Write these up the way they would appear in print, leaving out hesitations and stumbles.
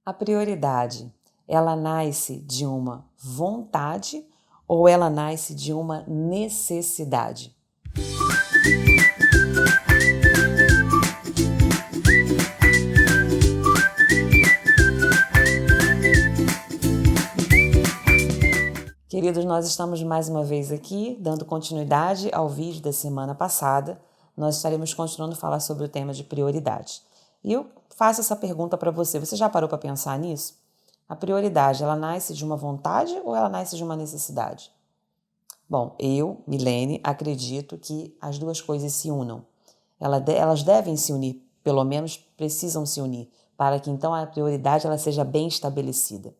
A prioridade, ela nasce de uma vontade ou ela nasce de uma necessidade? Queridos, nós estamos mais uma vez aqui, dando continuidade ao vídeo da semana passada. Nós estaremos continuando a falar sobre o tema de prioridade. E eu faço essa pergunta para você. Você já parou para pensar nisso? A prioridade, ela nasce de uma vontade ou ela nasce de uma necessidade? Bom, eu, Milene, acredito que as duas coisas se unam. Elas devem se unir, pelo menos precisam se unir, para que então a prioridade ela seja bem estabelecida.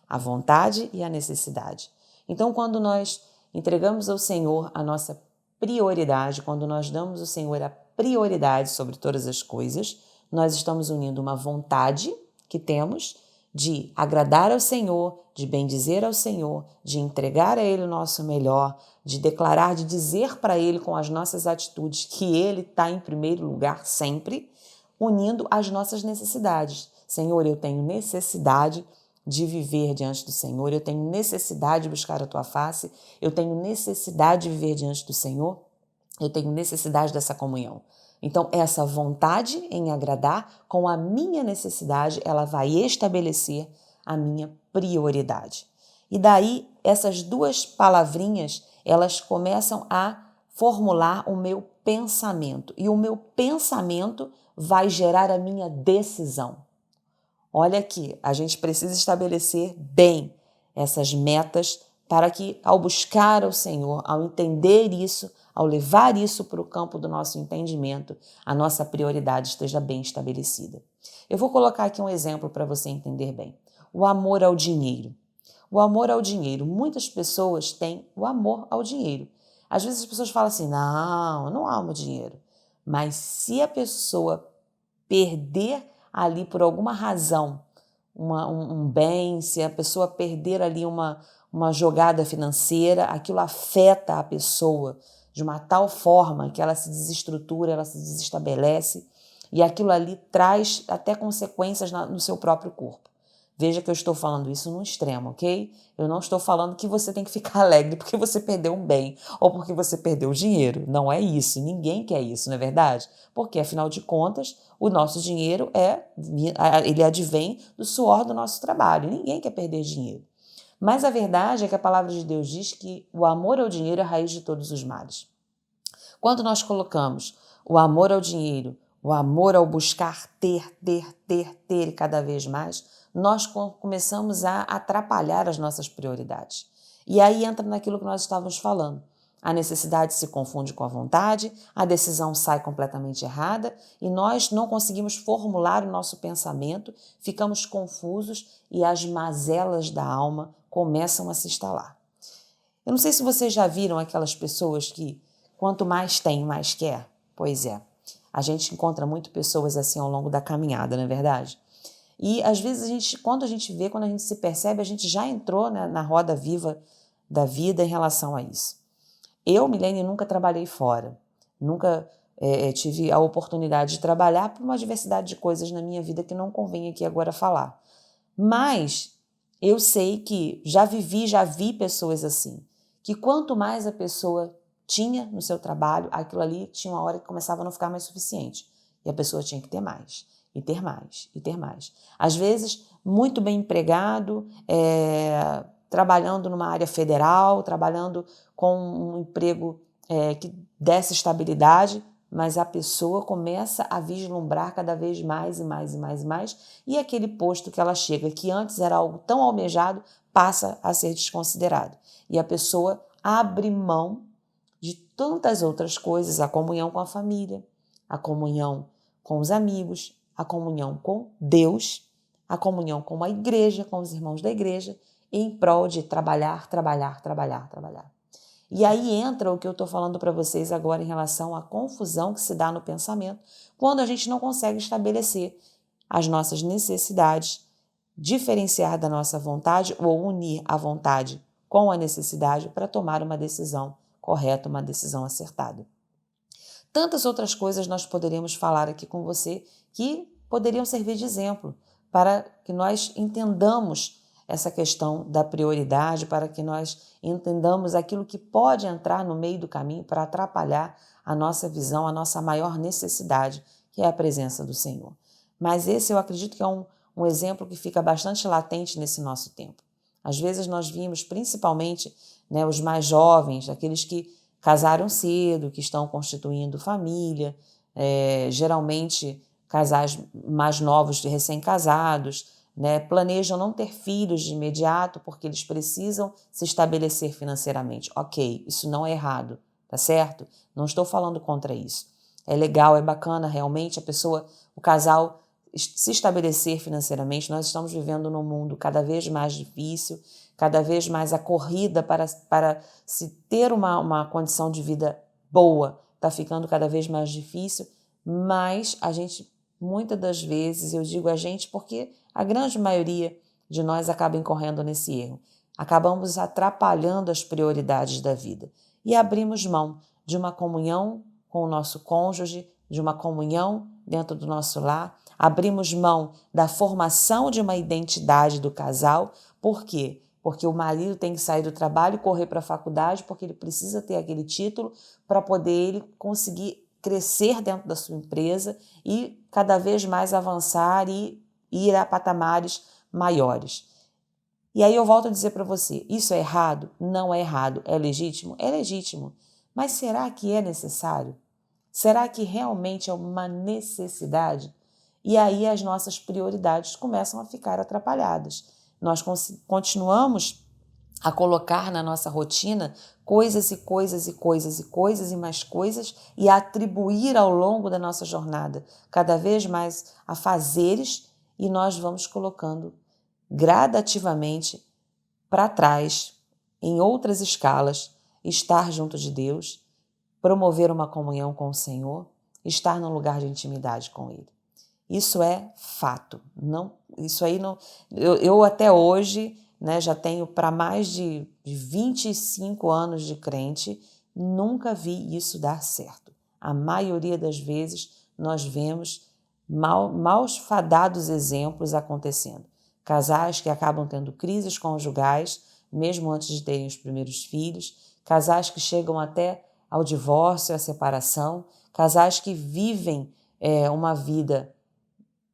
A vontade e a necessidade. Então, quando nós entregamos ao Senhor a nossa prioridade, quando nós damos ao Senhor a prioridade sobre todas as coisas, nós estamos unindo uma vontade que temos de agradar ao Senhor, de bendizer ao Senhor, de entregar a Ele o nosso melhor, de declarar, de dizer para Ele com as nossas atitudes que Ele está em primeiro lugar sempre, unindo as nossas necessidades. Senhor, eu tenho necessidade de viver diante do Senhor, eu tenho necessidade de buscar a Tua face, eu tenho necessidade de viver diante do Senhor, eu tenho necessidade dessa comunhão. Então, essa vontade em agradar com a minha necessidade, ela vai estabelecer a minha prioridade. E daí, essas duas palavrinhas, elas começam a formular o meu pensamento. E o meu pensamento vai gerar a minha decisão. Olha aqui, a gente precisa estabelecer bem essas metas para que, ao buscar ao Senhor, ao entender isso, ao levar isso para o campo do nosso entendimento, a nossa prioridade esteja bem estabelecida. Eu vou colocar aqui um exemplo para você entender bem. O amor ao dinheiro. O amor ao dinheiro. Muitas pessoas têm o amor ao dinheiro. Às vezes as pessoas falam assim, não, eu não amo dinheiro. Mas se a pessoa perder ali por alguma razão um bem, se a pessoa perder ali uma jogada financeira, aquilo afeta a pessoa de uma tal forma que ela se desestrutura, ela se desestabelece e aquilo ali traz até consequências no seu próprio corpo. Veja que eu estou falando isso no extremo, ok? Eu não estou falando que você tem que ficar alegre porque você perdeu um bem ou porque você perdeu dinheiro. Não é isso. Ninguém quer isso, não é verdade? Porque, afinal de contas, o nosso dinheiro ele advém do suor do nosso trabalho. Ninguém quer perder dinheiro. Mas a verdade é que a palavra de Deus diz que o amor ao dinheiro é a raiz de todos os males. Quando nós colocamos o amor ao dinheiro, o amor ao buscar ter e cada vez mais, nós começamos a atrapalhar as nossas prioridades. E aí entra naquilo que nós estávamos falando. A necessidade se confunde com a vontade, a decisão sai completamente errada e nós não conseguimos formular o nosso pensamento, ficamos confusos e as mazelas da alma começam a se instalar. Eu não sei se vocês já viram aquelas pessoas que quanto mais tem, mais quer. Pois é, a gente encontra muito pessoas assim ao longo da caminhada, não é verdade? E às vezes quando a gente se percebe, a gente já entrou, né, na roda viva da vida em relação a isso. Eu, Milene, nunca trabalhei fora, nunca tive a oportunidade de trabalhar por uma diversidade de coisas na minha vida que não convém aqui agora falar. Mas eu sei que já vi pessoas assim, que quanto mais a pessoa tinha no seu trabalho, aquilo ali tinha uma hora que começava a não ficar mais suficiente. E a pessoa tinha que ter mais, e ter mais, e ter mais. Às vezes, muito bem empregado, trabalhando numa área federal, trabalhando com um emprego que desse estabilidade, mas a pessoa começa a vislumbrar cada vez mais e mais e mais e mais, e aquele posto que ela chega, que antes era algo tão almejado, passa a ser desconsiderado. E a pessoa abre mão de tantas outras coisas, a comunhão com a família, a comunhão com os amigos, a comunhão com Deus, a comunhão com a igreja, com os irmãos da igreja, em prol de trabalhar. E aí entra o que eu estou falando para vocês agora em relação à confusão que se dá no pensamento quando a gente não consegue estabelecer as nossas necessidades, diferenciar da nossa vontade ou unir a vontade com a necessidade para tomar uma decisão correta, uma decisão acertada. Tantas outras coisas nós poderíamos falar aqui com você que poderiam servir de exemplo para que nós entendamos essa questão da prioridade, para que nós entendamos aquilo que pode entrar no meio do caminho para atrapalhar a nossa visão, a nossa maior necessidade, que é a presença do Senhor. Mas esse eu acredito que é um exemplo que fica bastante latente nesse nosso tempo. Às vezes nós vimos, principalmente, né, os mais jovens, aqueles que casaram cedo, que estão constituindo família, geralmente casais mais novos, recém-casados, né, planejam não ter filhos de imediato porque eles precisam se estabelecer financeiramente. Ok, isso não é errado, tá certo? Não estou falando contra isso. É legal, é bacana realmente o casal se estabelecer financeiramente. Nós estamos vivendo num mundo cada vez mais difícil, cada vez mais a corrida para se ter uma condição de vida boa está ficando cada vez mais difícil, mas a gente, muitas das vezes, eu digo a gente porque a grande maioria de nós acaba incorrendo nesse erro. Acabamos atrapalhando as prioridades da vida e abrimos mão de uma comunhão com o nosso cônjuge, de uma comunhão dentro do nosso lar, abrimos mão da formação de uma identidade do casal. Por quê? Porque o marido tem que sair do trabalho e correr para a faculdade porque ele precisa ter aquele título para poder ele conseguir crescer dentro da sua empresa e cada vez mais avançar e ir a patamares maiores. E aí eu volto a dizer para você, isso é errado? Não é errado. É legítimo? É legítimo. Mas será que é necessário? Será que realmente é uma necessidade? E aí as nossas prioridades começam a ficar atrapalhadas. Nós continuamos a colocar na nossa rotina coisas e coisas e coisas e coisas e mais coisas e a atribuir ao longo da nossa jornada cada vez mais a fazeres e nós vamos colocando gradativamente para trás, em outras escalas, estar junto de Deus, promover uma comunhão com o Senhor, estar num lugar de intimidade com Ele. Isso é fato. Não, isso aí não. Eu até hoje, né, já tenho para mais de 25 anos de crente, nunca vi isso dar certo. A maioria das vezes nós vemos maus fadados exemplos acontecendo. Casais que acabam tendo crises conjugais, mesmo antes de terem os primeiros filhos, casais que chegam até ao divórcio, à separação, casais que vivem uma vida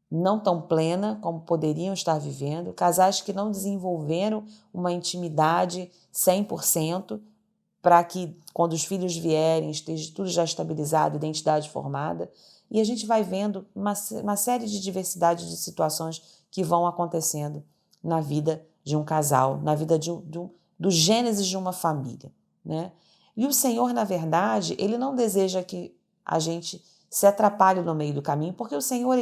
não tão plena como poderiam estar vivendo, casais que não desenvolveram uma intimidade 100% para que quando os filhos vierem esteja tudo já estabilizado, identidade formada, e a gente vai vendo uma série de diversidade de situações que vão acontecendo na vida de um casal, na vida do gênesis de uma família, né? E o Senhor, na verdade, Ele não deseja que a gente se atrapalhe no meio do caminho, porque o Senhor,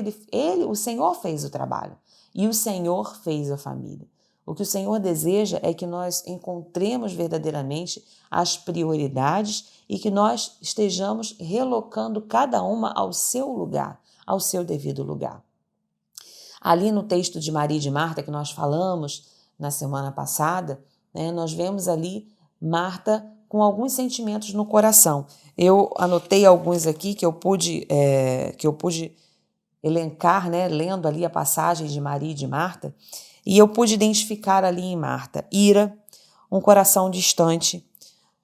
o Senhor fez o trabalho e o Senhor fez a família. O que o Senhor deseja é que nós encontremos verdadeiramente as prioridades e que nós estejamos relocando cada uma ao seu lugar, ao seu devido lugar. Ali no texto de Maria e de Marta, que nós falamos na semana passada, né, nós vemos ali Marta com alguns sentimentos no coração. Eu anotei alguns aqui que eu pude elencar, né, lendo ali a passagem de Maria e de Marta, e eu pude identificar ali em Marta ira, um coração distante,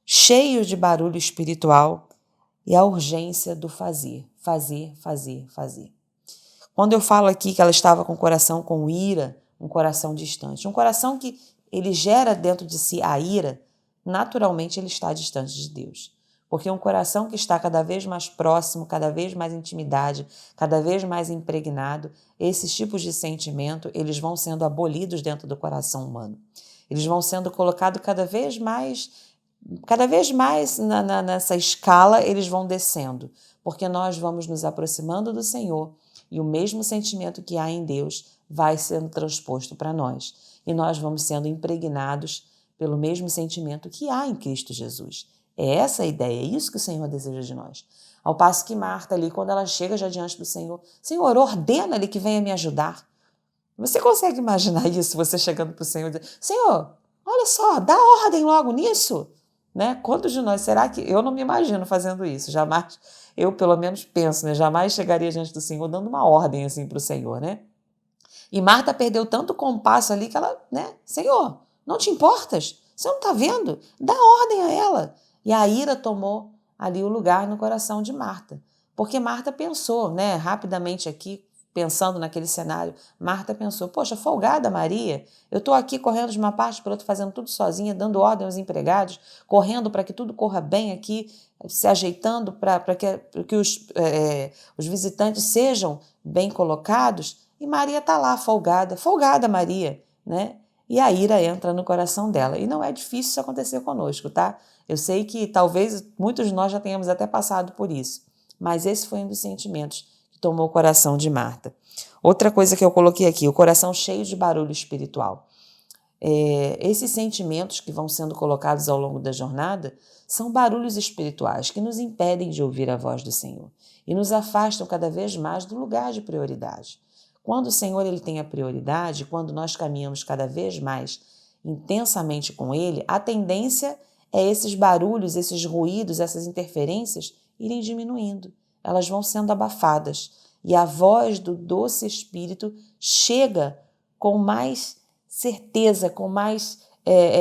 cheio de barulho espiritual e a urgência do fazer, fazer, fazer, fazer. Quando eu falo aqui que ela estava com o coração com ira, um coração distante, um coração que ele gera dentro de si a ira, naturalmente ele está distante de Deus. Porque um coração que está cada vez mais próximo, cada vez mais intimidade, cada vez mais impregnado, esses tipos de sentimento, eles vão sendo abolidos dentro do coração humano. Eles vão sendo colocados cada vez mais nessa escala, eles vão descendo. Porque nós vamos nos aproximando do Senhor e o mesmo sentimento que há em Deus vai sendo transposto para nós. E nós vamos sendo impregnados pelo mesmo sentimento que há em Cristo Jesus. É essa a ideia, é isso que o Senhor deseja de nós. Ao passo que Marta ali, quando ela chega já diante do Senhor, Senhor, ordena-lhe que venha me ajudar. Você consegue imaginar isso, você chegando para o Senhor e dizendo, Senhor, olha só, dá ordem logo nisso. Né? Quantos de nós, será que, eu não me imagino fazendo isso, jamais, eu pelo menos penso, né? Jamais chegaria diante do Senhor dando uma ordem assim para o Senhor, né? E Marta perdeu tanto compasso ali que ela, né? Senhor, não te importas? Você não está vendo? Dá ordem a ela. E a ira tomou ali o lugar no coração de Marta. Porque Marta pensou, né? Rapidamente aqui, pensando naquele cenário, Marta pensou, poxa, folgada Maria, eu estou aqui correndo de uma parte para outra, fazendo tudo sozinha, dando ordem aos empregados, correndo para que tudo corra bem aqui, se ajeitando para que os visitantes sejam bem colocados, e Maria está lá, folgada, folgada Maria, né? E a ira entra no coração dela. E não é difícil isso acontecer conosco, tá? Eu sei que talvez muitos de nós já tenhamos até passado por isso, mas esse foi um dos sentimentos que tomou o coração de Marta. Outra coisa que eu coloquei aqui, o coração cheio de barulho espiritual. Esses sentimentos que vão sendo colocados ao longo da jornada são barulhos espirituais que nos impedem de ouvir a voz do Senhor e nos afastam cada vez mais do lugar de prioridade. Quando o Senhor ele tem a prioridade, quando nós caminhamos cada vez mais intensamente com Ele, a tendência é esses barulhos, esses ruídos, essas interferências irem diminuindo. Elas vão sendo abafadas e a voz do doce Espírito chega com mais certeza, com mais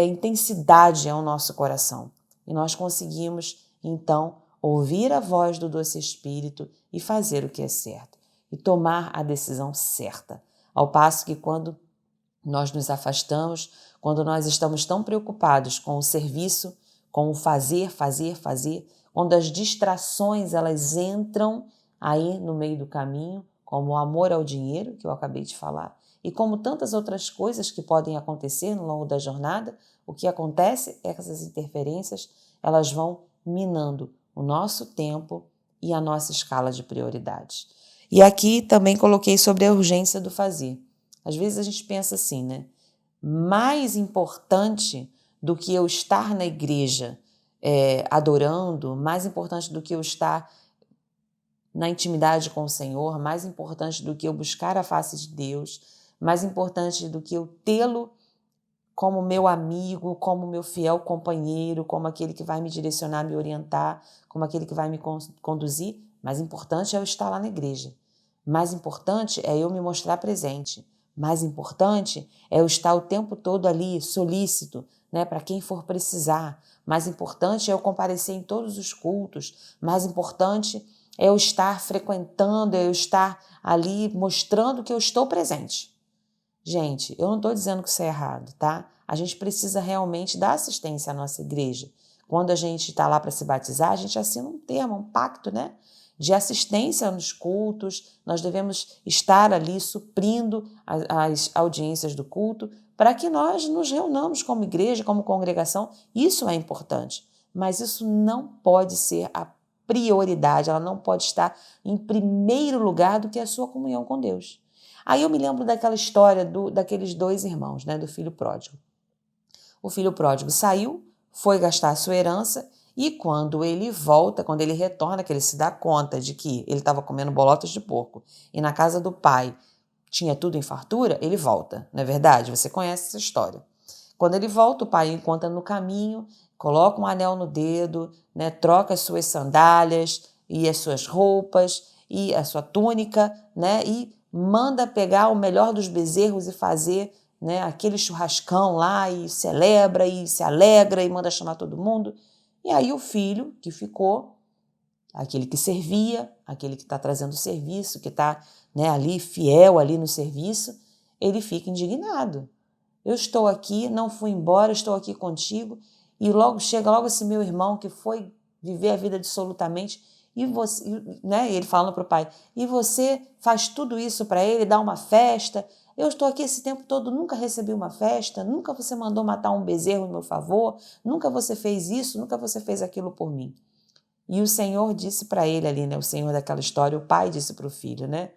intensidade ao nosso coração. E nós conseguimos, então, ouvir a voz do doce Espírito e fazer o que é certo. E tomar a decisão certa. Ao passo que quando nós nos afastamos, quando nós estamos tão preocupados com o serviço, com o fazer, quando as distrações elas entram aí no meio do caminho, como o amor ao dinheiro, que eu acabei de falar, e como tantas outras coisas que podem acontecer no longo da jornada, o que acontece é que essas interferências elas vão minando o nosso tempo e a nossa escala de prioridades. E aqui também coloquei sobre a urgência do fazer. Às vezes a gente pensa assim, né? Mais importante do que eu estar na igreja adorando, mais importante do que eu estar na intimidade com o Senhor, mais importante do que eu buscar a face de Deus, mais importante do que eu tê-lo como meu amigo, como meu fiel companheiro, como aquele que vai me direcionar, me orientar, como aquele que vai me conduzir, mais importante é eu estar lá na igreja. Mais importante é eu me mostrar presente. Mais importante é eu estar o tempo todo ali, solícito, né, para quem for precisar. Mais importante é eu comparecer em todos os cultos. Mais importante é eu estar frequentando, é eu estar ali mostrando que eu estou presente. Gente, eu não estou dizendo que isso é errado, tá? A gente precisa realmente dar assistência à nossa igreja. Quando a gente está lá para se batizar, a gente assina um termo, um pacto, né? De assistência nos cultos, nós devemos estar ali suprindo as audiências do culto para que nós nos reunamos como igreja, como congregação. Isso é importante, mas isso não pode ser a prioridade, ela não pode estar em primeiro lugar do que a sua comunhão com Deus. Aí eu me lembro daquela história daqueles dois irmãos, né, do filho pródigo. O filho pródigo saiu, foi gastar a sua herança e quando ele volta, quando ele retorna, que ele se dá conta de que ele estava comendo bolotas de porco e na casa do pai tinha tudo em fartura, ele volta, não é verdade? Você conhece essa história. Quando ele volta, o pai o encontra no caminho, coloca um anel no dedo, né, troca as suas sandálias e as suas roupas e a sua túnica, né, e manda pegar o melhor dos bezerros e fazer, né, aquele churrascão lá e celebra e se alegra e manda chamar todo mundo. E aí o filho que ficou, aquele que servia, aquele que está trazendo o serviço, que está, né, ali fiel ali no serviço, ele fica indignado. Eu estou aqui, não fui embora, estou aqui contigo e chega logo esse meu irmão que foi viver a vida dissolutamente e você, né, ele falando para o pai, e você faz tudo isso para ele, dá uma festa. Eu estou aqui esse tempo todo, nunca recebi uma festa, nunca você mandou matar um bezerro em meu favor, nunca você fez isso, nunca você fez aquilo por mim. E o Senhor disse para ele ali, né, o Senhor daquela história, o pai disse para o filho, né,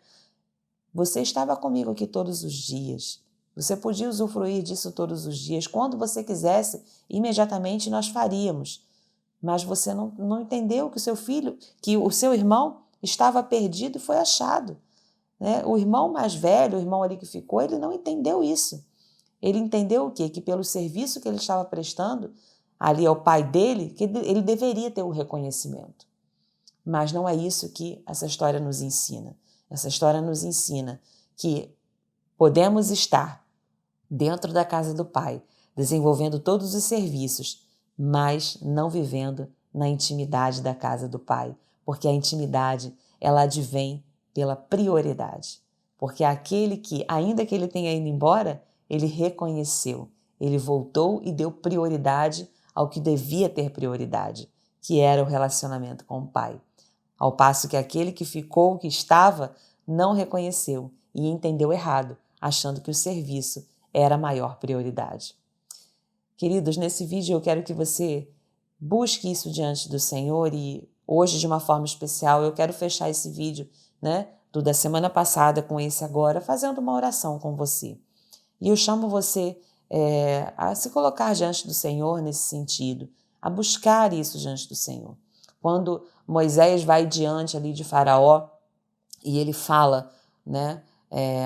você estava comigo aqui todos os dias, você podia usufruir disso todos os dias, quando você quisesse, imediatamente nós faríamos. Mas você não entendeu que o seu filho, que o seu irmão estava perdido e foi achado. Né? O irmão mais velho, o irmão ali que ficou, ele não entendeu isso. Ele entendeu o quê? Que pelo serviço que ele estava prestando ali ao pai dele, que ele deveria ter o reconhecimento. Mas não é isso que essa história nos ensina. Essa história nos ensina que, Podemos estar dentro da casa do Pai, desenvolvendo todos os serviços, mas não vivendo na intimidade da casa do Pai, porque a intimidade, ela advém pela prioridade. Porque aquele que, ainda que ele tenha ido embora, ele reconheceu, ele voltou e deu prioridade ao que devia ter prioridade, que era o relacionamento com o Pai. Ao passo que aquele que ficou, que estava, não reconheceu e entendeu errado, achando que o serviço era a maior prioridade. Queridos, nesse vídeo eu quero que você busque isso diante do Senhor e hoje, de uma forma especial, eu quero fechar esse vídeo, da semana passada com esse agora, fazendo uma oração com você. E eu chamo você a se colocar diante do Senhor nesse sentido, a buscar isso diante do Senhor. Quando Moisés vai diante ali de Faraó e ele fala,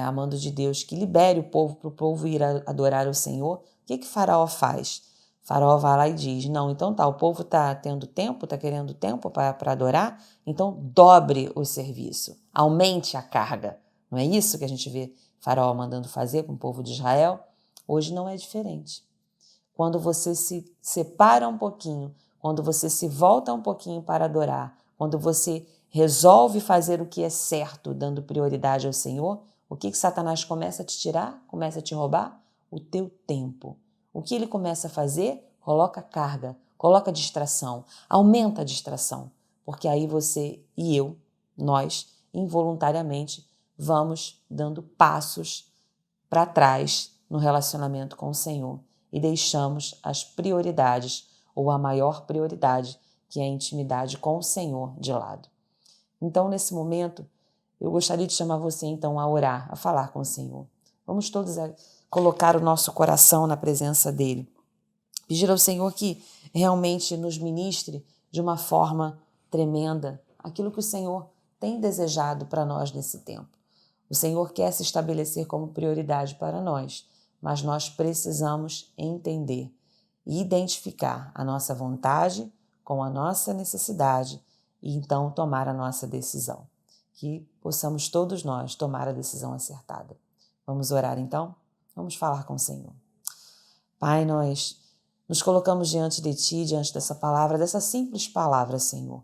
a mando de Deus, que libere o povo para o povo ir adorar o Senhor, o que Faraó faz? Faraó vai lá e diz, não, então tá, o povo está tendo tempo, está querendo tempo para adorar, então dobre o serviço, aumente a carga. Não é isso que a gente vê Faraó mandando fazer com o povo de Israel? Hoje não é diferente. Quando você se separa um pouquinho, quando você se volta um pouquinho para adorar, quando você resolve fazer o que é certo, dando prioridade ao Senhor, o que Satanás começa a te tirar? Começa a te roubar? O teu tempo. O que ele começa a fazer? Coloca carga, coloca distração, aumenta a distração, porque aí você e eu, nós, involuntariamente, vamos dando passos para trás no relacionamento com o Senhor e deixamos as prioridades ou a maior prioridade, que é a intimidade com o Senhor, de lado. Então, nesse momento, eu gostaria de chamar você, então, a orar, a falar com o Senhor. Vamos todos colocar o nosso coração na presença dEle. Pedir ao Senhor que realmente nos ministre de uma forma tremenda aquilo que o Senhor tem desejado para nós nesse tempo. O Senhor quer se estabelecer como prioridade para nós, mas nós precisamos entender e identificar a nossa vontade com a nossa necessidade e então tomar a nossa decisão. Que possamos todos nós tomar a decisão acertada. Vamos orar então? Vamos falar com o Senhor. Pai, nós nos colocamos diante de Ti, diante dessa palavra, dessa simples palavra, Senhor.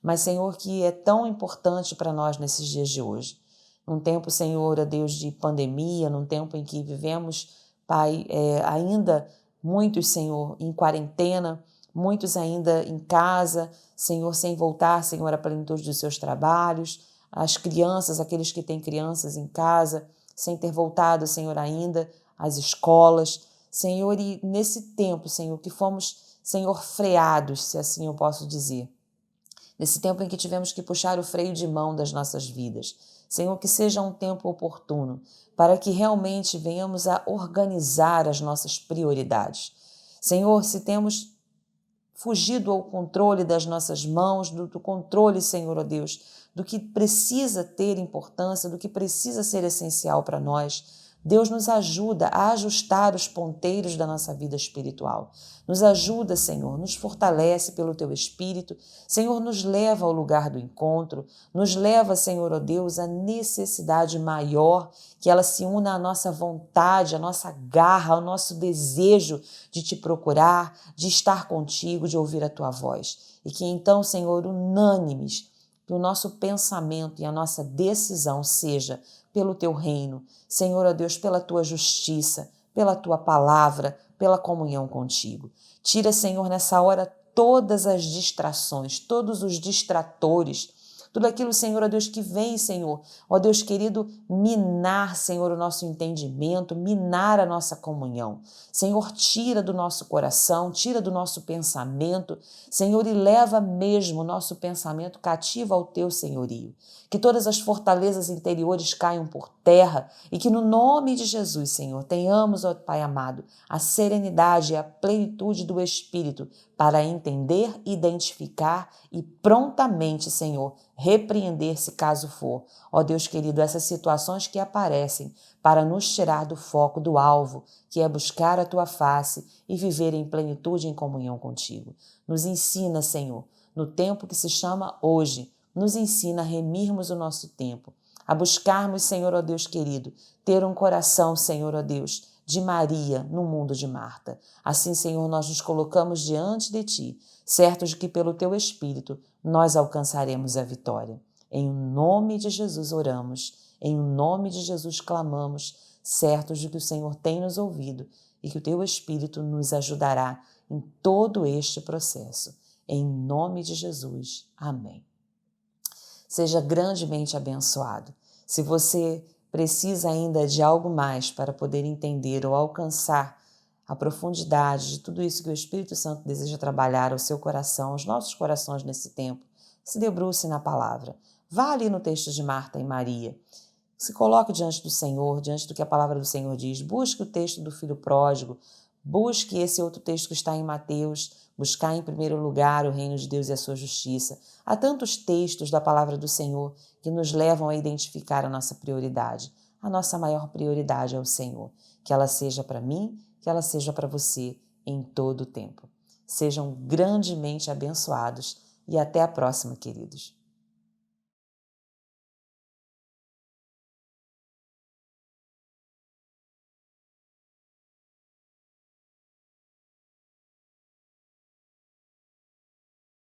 Mas, Senhor, que é tão importante para nós nesses dias de hoje. Num tempo, Senhor, ó Deus, de pandemia, num tempo em que vivemos, Pai, ainda muitos, Senhor, em quarentena, muitos ainda em casa, Senhor, sem voltar, Senhor, à plenitude dos seus trabalhos, as crianças, aqueles que têm crianças em casa, sem ter voltado, Senhor, ainda às escolas, Senhor, e nesse tempo, Senhor, que fomos, Senhor, freados, se assim eu posso dizer, nesse tempo em que tivemos que puxar o freio de mão das nossas vidas, Senhor, que seja um tempo oportuno para que realmente venhamos a organizar as nossas prioridades. Senhor, se temos fugido ao controle das nossas mãos, do controle, Senhor, ó Deus, do que precisa ter importância, do que precisa ser essencial para nós, Deus nos ajuda a ajustar os ponteiros da nossa vida espiritual. Nos ajuda, Senhor, nos fortalece pelo Teu Espírito. Senhor, nos leva ao lugar do encontro. Nos leva, Senhor, ó Deus, à necessidade maior, que ela se una à nossa vontade, à nossa garra, ao nosso desejo de Te procurar, de estar contigo, de ouvir a Tua voz. E que então, Senhor, unânimes, que o nosso pensamento e a nossa decisão seja pelo Teu reino, Senhor, ó Deus, pela Tua justiça, pela Tua palavra, pela comunhão contigo. Tira, Senhor, nessa hora todas as distrações, todos os distratores, tudo aquilo, Senhor, ó Deus, que vem, Senhor, ó Deus querido, minar, Senhor, o nosso entendimento, minar a nossa comunhão. Senhor, tira do nosso coração, tira do nosso pensamento, Senhor, e leva mesmo o nosso pensamento cativo ao Teu senhorio. Que todas as fortalezas interiores caiam por terra e que no nome de Jesus, Senhor, tenhamos, ó Pai amado, a serenidade e a plenitude do Espírito para entender, identificar e prontamente, Senhor, repreender se caso for, ó Deus querido, essas situações que aparecem para nos tirar do foco do alvo, que é buscar a Tua face e viver em plenitude em comunhão contigo. Nos ensina, Senhor, no tempo que se chama hoje, nos ensina a remirmos o nosso tempo, a buscarmos, Senhor, ó Deus querido, ter um coração, Senhor, ó Deus, de Maria no mundo de Marta. Assim, Senhor, nós nos colocamos diante de Ti, certos de que pelo Teu Espírito nós alcançaremos a vitória. Em nome de Jesus oramos, em nome de Jesus clamamos, certos de que o Senhor tem nos ouvido e que o Teu Espírito nos ajudará em todo este processo. Em nome de Jesus. Amém. Seja grandemente abençoado. Se você precisa ainda de algo mais para poder entender ou alcançar a profundidade de tudo isso que o Espírito Santo deseja trabalhar ao seu coração, aos nossos corações nesse tempo, se debruce na palavra. Vá ali no texto de Marta e Maria. Se coloque diante do Senhor, diante do que a palavra do Senhor diz. Busque o texto do filho pródigo. Busque esse outro texto que está em Mateus. Buscar em primeiro lugar o reino de Deus e a sua justiça. Há tantos textos da palavra do Senhor que nos levam a identificar a nossa prioridade. A nossa maior prioridade é o Senhor. Que ela seja para mim, que ela seja para você em todo o tempo. Sejam grandemente abençoados e até a próxima, queridos.